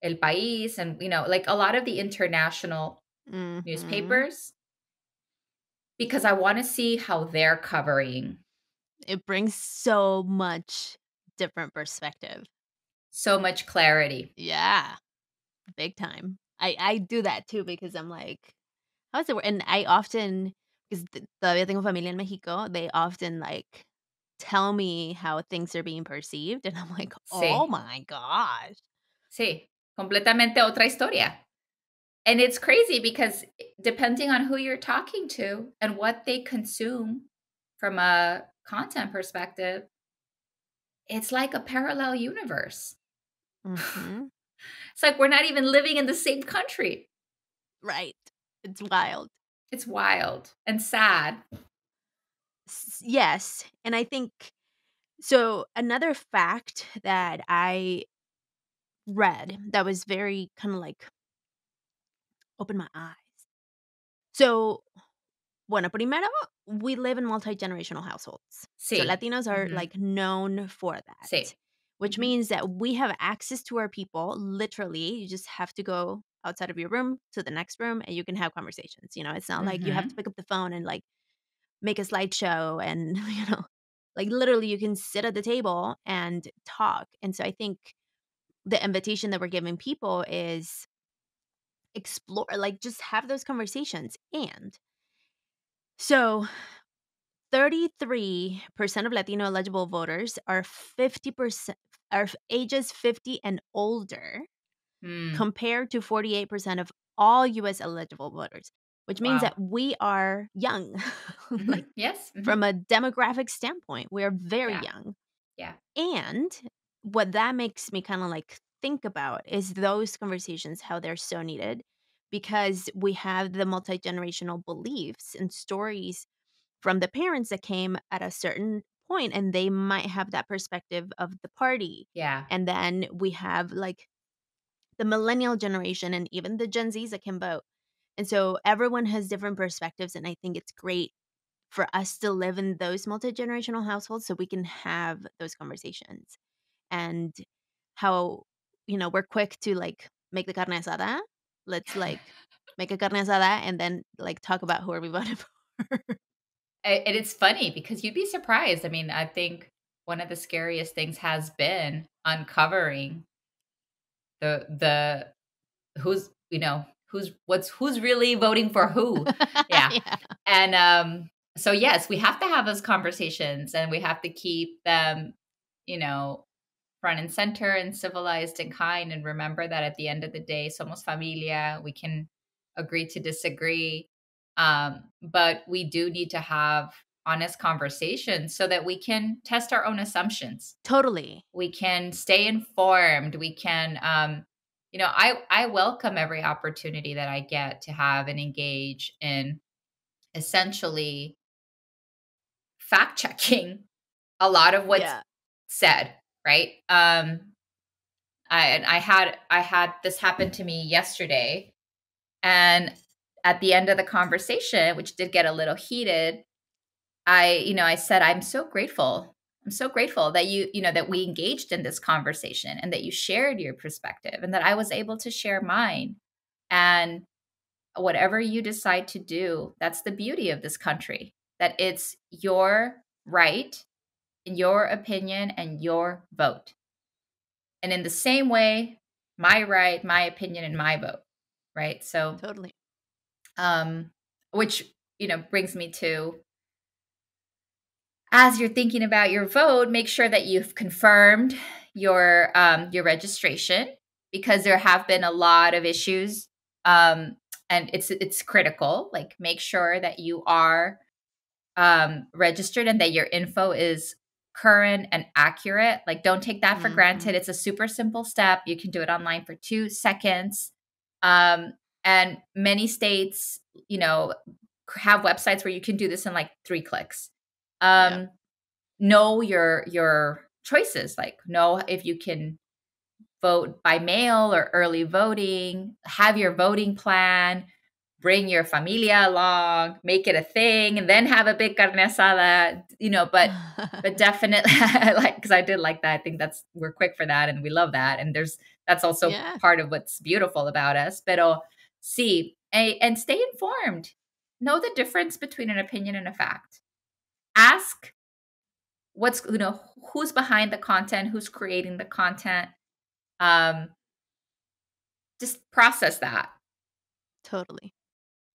El País, and like a lot of the international Mhm. newspapers because I want to see how they're covering It brings so much different perspective. so much clarity. Yeah, big time. I do that too because I'm like, how does it work? And I often, because todavía tengo familia en Mexico, they often like tell me how things are being perceived, and I'm like, oh Sí, my gosh. sí, completamente otra historia. And it's crazy because depending on who you're talking to and what they consume from a content perspective, it's like a parallel universe. Hmm. It's like we're not even living in the same country. Right. It's wild. It's wild and sad. Yes. And I think so. Another fact that I read that was very kind of like opened my eyes. So, bueno, primero, we live in multi-generational households. So Sí. Latinos are Mhm. like known for that, Sí. which Mhm. means that we have access to our people. Literally, you just have to go outside of your room to the next room and you can have conversations. It's not like you have to Mhm. pick up the phone and like make a slideshow and, like literally you can sit at the table and talk. And so I think the invitation that we're giving people is explore, like just have those conversations. And so 33% of Latino eligible voters are 50% are ages 50 and older Mm. compared to 48% of all US eligible voters, which means that Wow. we are young. Like Mhm. Yes. from Mhm. a demographic standpoint, we are very Yeah. young. Yeah. And what that makes me kind of like think about is those conversations, how they're so needed because we have the multi generational beliefs and stories from the parents that came at a certain point and they might have that perspective of the party. Yeah. And then we have like the millennial generation and even the Gen Zs that can vote. And so everyone has different perspectives. And I think it's great for us to live in those multi generational households so we can have those conversations. And how, we're quick to like make the carne asada. Let's like make a carne asada and then like talk about who are we voting for. And it's funny because you'd be surprised. I mean, I think one of the scariest things has been uncovering the who's really voting for who. Yeah. Yeah. And so yes, we have to have those conversations and we have to keep them, you know, front and center and civilized and kind, and remember that at the end of the day, somos familia. We can agree to disagree. But we do need to have honest conversations so that we can test our own assumptions. Totally. We can stay informed. We can, I welcome every opportunity that I get to have and engage in essentially fact checking a lot of what's Yeah. said, right? I had this happen to me yesterday, and at the end of the conversation, which did get a little heated, I said, I'm so grateful. I'm so grateful that that we engaged in this conversation and that you shared your perspective and that I was able to share mine. And whatever you decide to do, that's the beauty of this country, that it's your right, your opinion, and your vote. And in the same way, my right, my opinion, and my vote, right? So, Totally. um, which, brings me to, as you're thinking about your vote, make sure that you've confirmed your registration, because there have been a lot of issues, and it's critical. Like, make sure that you are registered and that your info is current and accurate. Like, don't take that for Hmm. granted. It's a super simple step. You can do it online for 2 seconds. Um, and many states, have websites where you can do this in like 3 clicks. Yep. Um, know your choices. Like, know if you can vote by mail or early voting, have your voting plan, bring your familia along, make it a thing, and then have a big carne asada, but definitely like, because I did like that. I think we're quick for that and we love that. And that's also Yeah. part of what's beautiful about us. Pero see, and stay informed. Know the difference between an opinion and a fact. Ask what's, who's behind the content, who's creating the content. Um, just process that. Totally.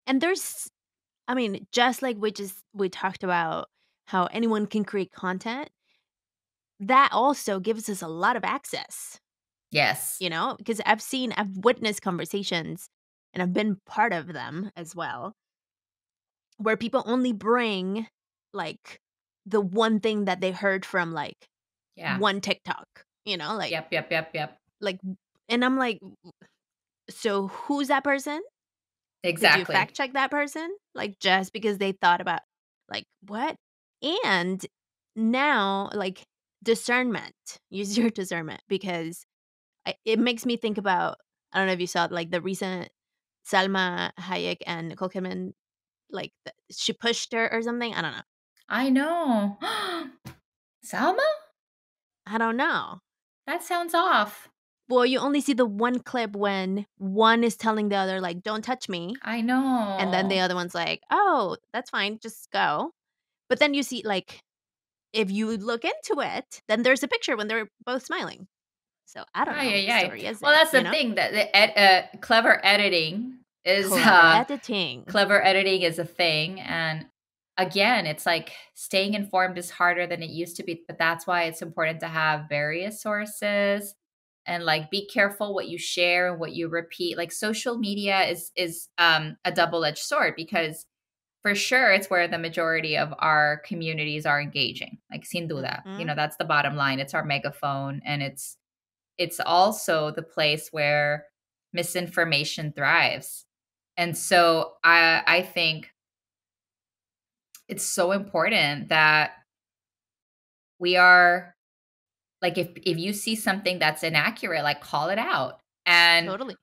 And I mean, just like we talked about how anyone can create content, that also gives us a lot of access, Yes. because I've witnessed conversations and I've been part of them as well, where people only bring like the one thing that they heard from like Yeah. one TikTok, Yep, yep, yep, yep. like, and I'm like, so who's that person? Did you Exactly. fact check that person? Like, just because they thought about, like, what? And now, like, discernment. Use your discernment, because it makes me think about, I don't know if you saw, like, the recent Salma Hayek and Nicole Kidman, like, she pushed her or something. I don't know. I know. Salma? I don't know. That sounds off. Well, you only see the one clip when one is telling the other, like, don't touch me. I And then the know. other one's like, oh, that's fine. Just go. But then you see, like, if you look into it, then there's a picture when they're both smiling. So I don't Ay, know what ay, the ay. story is Well, there, that's the thing, that clever editing is Clever editing. clever editing is a thing. And again, it's like staying informed is harder than it used to be, but that's why it's important to have various sources and like be careful what you share and what you repeat. Like, social media is a double-edged sword, because for sure it's where the majority of our communities are engaging. Like, sin duda, Mhm. that's the bottom line. It's our megaphone, and it's also the place where misinformation thrives. And so I think it's so important that we are, like, if you see something that's inaccurate, like, call it out. And Totally.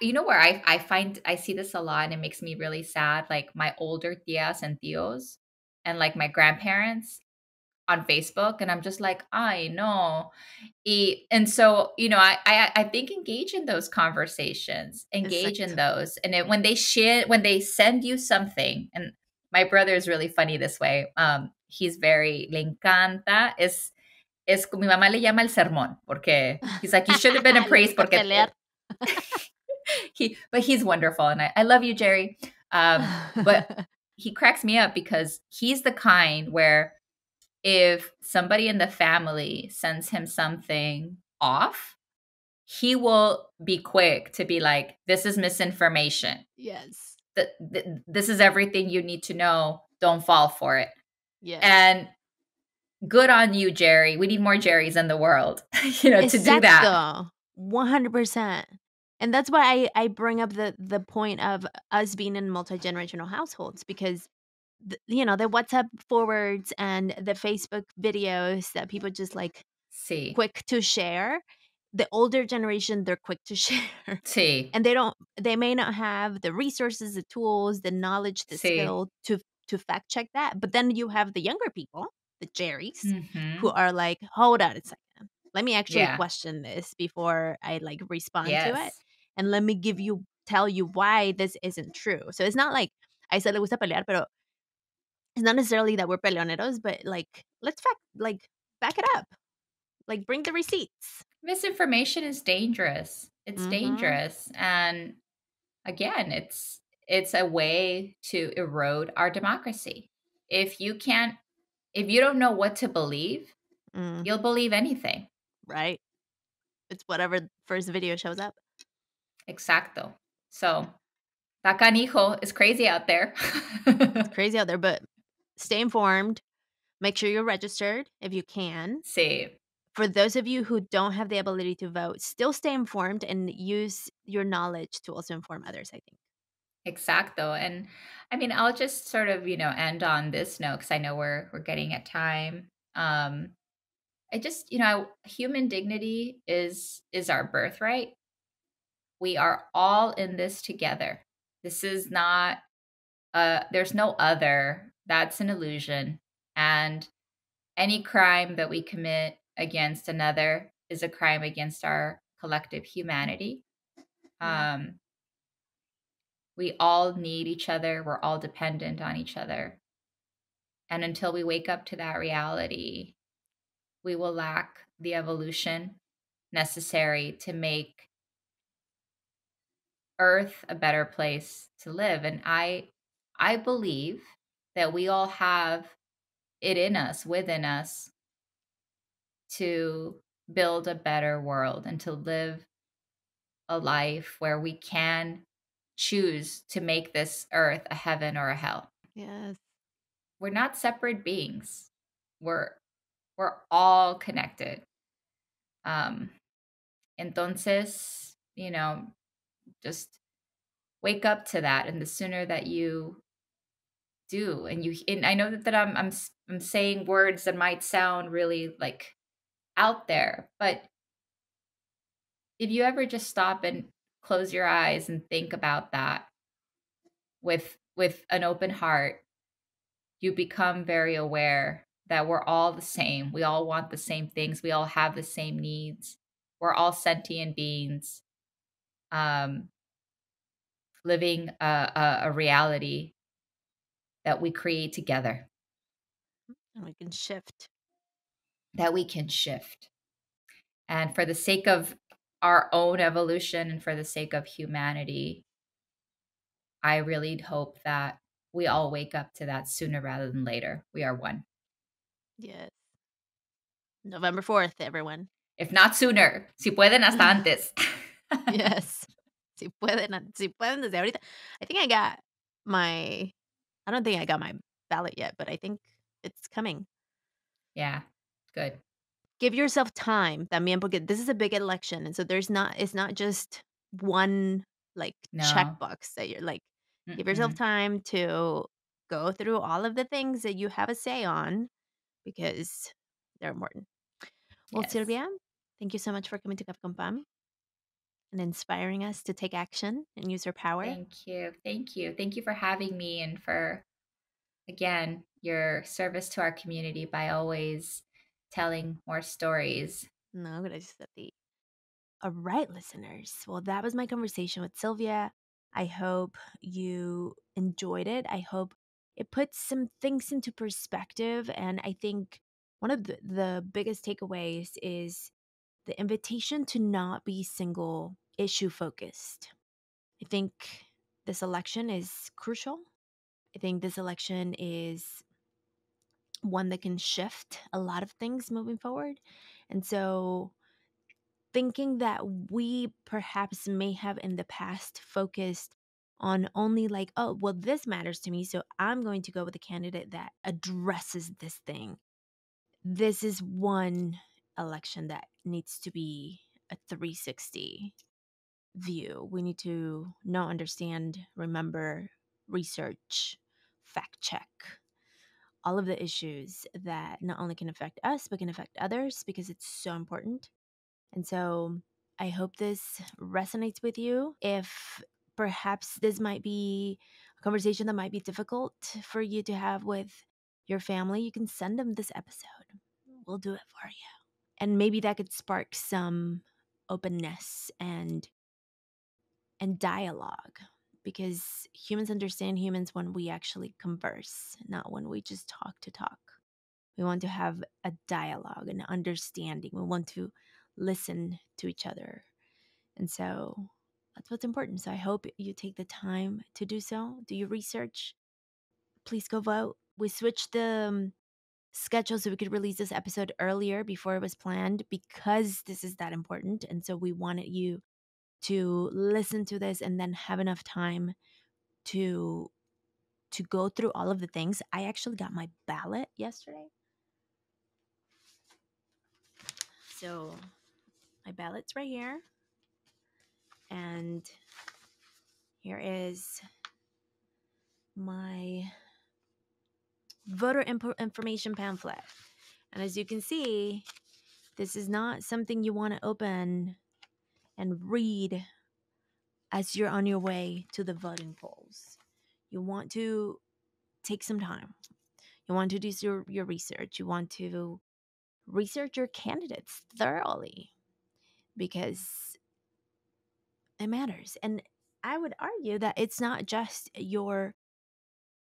where I find I see this a lot, and it makes me really sad. Like, my older tias and tios and like my grandparents on Facebook, and I'm just like, I know. And so, I think engage in those conversations, engage in Exacto. those. And when they send you something, and my brother is really funny this way. He's very, le encanta, es mi mamá le llama el sermón, porque he's like, you should have been a Le priest, gusta porque pelear. but he's wonderful. And I love you, Jerry. But he cracks me up because he's the kind where if somebody in the family sends him something off, he will be quick to be like, this is misinformation. Yes. This is everything you need to know. Don't fall for it. Yes. And good on you, Jerry. We need more Jerrys in the world, to do that. Exacto. 100%. And that's why I bring up the point of us being in multi-generational households because the WhatsApp forwards and the Facebook videos that people just like See, quick to share. The older generation, they're quick to share. see, And they may not have the resources, the tools, the knowledge, the see. skill to fact check that. But then you have the younger people, the Jerrys, who Mm-hmm. are like, hold on a second. Let me actually Yeah. question this before I like respond to it. Yes. And let me tell you why this isn't true. So it's not like I said le gusta pelear, pero it's not necessarily that we're peleoneros, but like let's back it up. Like bring the receipts. Misinformation is dangerous. It's Mhm. dangerous. And again, it's a way to erode our democracy. If you can't if you don't know what to believe, Mm, you'll believe anything. right. It's whatever first video shows up. Exacto. So, Tacanijo is crazy out there. It's crazy out there, but stay informed. Make sure you're registered if you can. Sí, For those of you who don't have the ability to vote, still stay informed and use your knowledge to also inform others, I think. exacto. And I mean, I'll just sort of, end on this note because I know we're getting at time. I just, human dignity is our birthright. We are all in this together. This is not there's no other. That's an illusion. And any crime that we commit against another is a crime against our collective humanity. Yeah. Um, we all need each other. We're all dependent on each other. And until we wake up to that reality, we will lack the evolution necessary to make Earth a better place to live. And I believe that we all have it in us, within us, to build a better world and to live a life where we can choose to make this earth a heaven or a hell. Yes. We're not separate beings. We're we're all connected. Um entonces, just wake up to that, and the sooner that you do, and I know that I'm saying words that might sound really like out there, but if you ever just stop and close your eyes and think about that with an open heart, you become very aware that we're all the same. We all want the same things. We all have the same needs. We're all sentient beings, um, living a reality that we create together, And we can shift. that we can shift. And for the sake of our own evolution and for the sake of humanity, I really hope that we all wake up to that sooner rather than later. We are one. Yes. November 4th, everyone. If not sooner, si pueden hasta antes. Yes. Si pueden desde ahorita. I think I got my I don't think I got my ballot yet, but I think it's coming. Yeah, good. Give yourself time también porque this is a big election, and so it's not just one, like, No. checkbox that you're like give yourself Mm-mm. time to go through all of the things that you have a say on because they're important. Well, Yes. Sylvia, thank you so much for coming to Café con Pam and inspiring us to take action and use our power. Thank you. Thank you. Thank you for having me and for, again, your service to our community by always telling more stories. No, gracias a ti. All right, listeners. Well, that was my conversation with Sylvia. I hope you enjoyed it. I hope it puts some things into perspective. And I think one of the biggest takeaways is the invitation to not be single issue focused. I think this election is crucial. I think this election is one that can shift a lot of things moving forward. And so thinking that we perhaps may have in the past focused on only like, oh, well, this matters to me, so I'm going to go with a candidate that addresses this thing. This is one election that needs to be a 360 view. We need to know, understand, remember, research, fact check all of the issues that not only can affect us, but can affect others because it's so important. And so I hope this resonates with you. If perhaps this might be a conversation that might be difficult for you to have with your family, you can send them this episode. We'll do it for you. And maybe that could spark some openness and dialogue, because humans understand humans when we actually converse, not when we just talk to talk. We want to have a dialogue, an understanding. We want to listen to each other. And so that's what's important. So I hope you take the time to do so. Do your research. Please go vote. We switched the schedule so we could release this episode earlier before it was planned because this is that important. And so we wanted you to listen to this and then have enough time to go through all of the things. I actually got my ballot yesterday. So my ballot's right here. And here is my voter information pamphlet. And as you can see, this is not something you want to open and read as you're on your way to the voting polls. You want to take some time. You want to do your research. You want to research your candidates thoroughly because it matters. And I would argue that it's not just your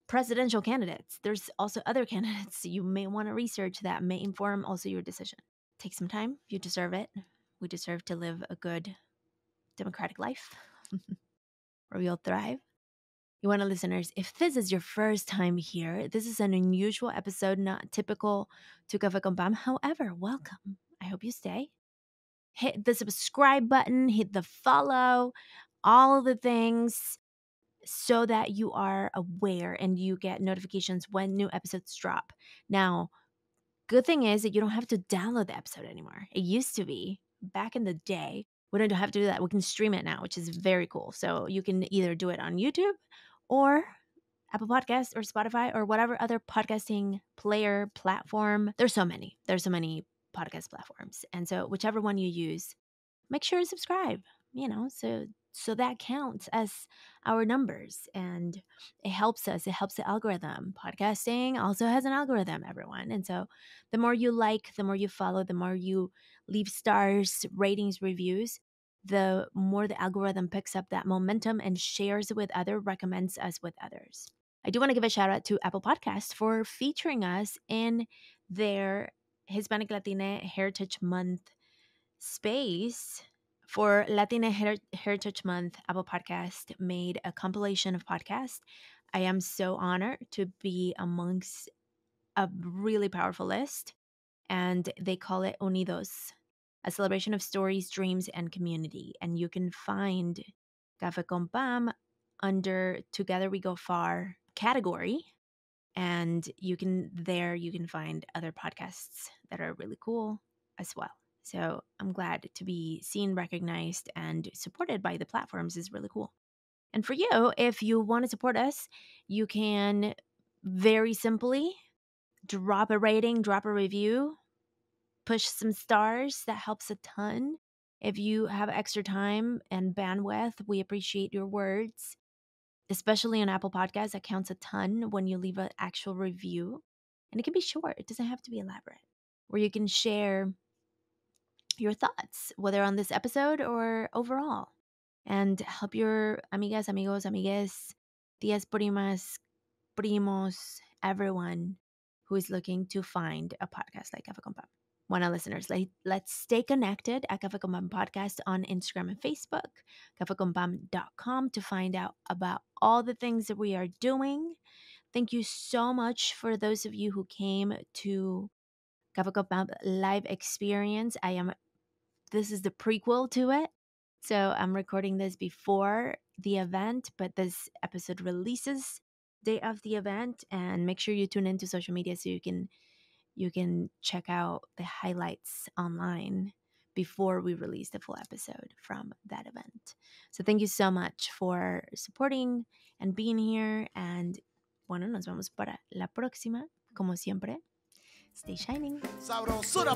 presidential candidates. There's also other candidates you may want to research that may inform also your decision. Take some time. You deserve it. We deserve to live a good democratic life where we all thrive. You want to, listeners, if this is your first time here, this is an unusual episode, not typical to Café con Pam. However, welcome. I hope you stay. Hit the subscribe button, hit the follow, all of the things so that you are aware and you get notifications when new episodes drop. Now, good thing is that you don't have to download the episode anymore. It used to be back in the day. We don't have to do that. We can stream it now, which is very cool. So you can either do it on YouTube or Apple Podcasts or Spotify or whatever other podcasting player platform. There's so many. There's so many podcast platforms. And so whichever one you use, make sure to subscribe, so that counts as our numbers and it helps us. It helps the algorithm. Podcasting also has an algorithm, everyone. And so the more you like, the more you follow, the more you leave stars, ratings, reviews, the more the algorithm picks up that momentum and shares it with others, recommends us with others. I do want to give a shout out to Apple Podcasts for featuring us in their Hispanic Latina Heritage Month space. For Latina Heritage Month, Apple Podcast made a compilation of podcasts. I am so honored to be amongst a really powerful list, and they call it Unidos, a celebration of stories, dreams, and community. And you can find Café con Pam under Together We Go Far category. And you can find other podcasts that are really cool as well. So I'm glad to be seen, recognized, and supported by the platforms is really cool. And for you, if you want to support us, you can very simply drop a rating, drop a review, push some stars. That helps a ton. If you have extra time and bandwidth, we appreciate your words, especially on Apple Podcasts. That counts a ton when you leave an actual review. And it can be short. It doesn't have to be elaborate. Where you can share your thoughts, whether on this episode or overall, and help your amigas, amigos, amigues, tías, primas, primos, everyone who is looking to find a podcast like Café con Pam. Bueno, listeners, let's stay connected at Café con Pam Podcast on Instagram and Facebook, cafeconpam.com to find out about all the things that we are doing. Thank you so much for those of you who came to Café con Pam live experience. This is the prequel to it. So I'm recording this before the event, but this episode releases day of the event. And make sure you tune into social media so you can check out the highlights online before we release the full episode from that event. So thank you so much for supporting and being here. And bueno, nos vemos para la próxima. Como siempre, stay shining. Sabrosura,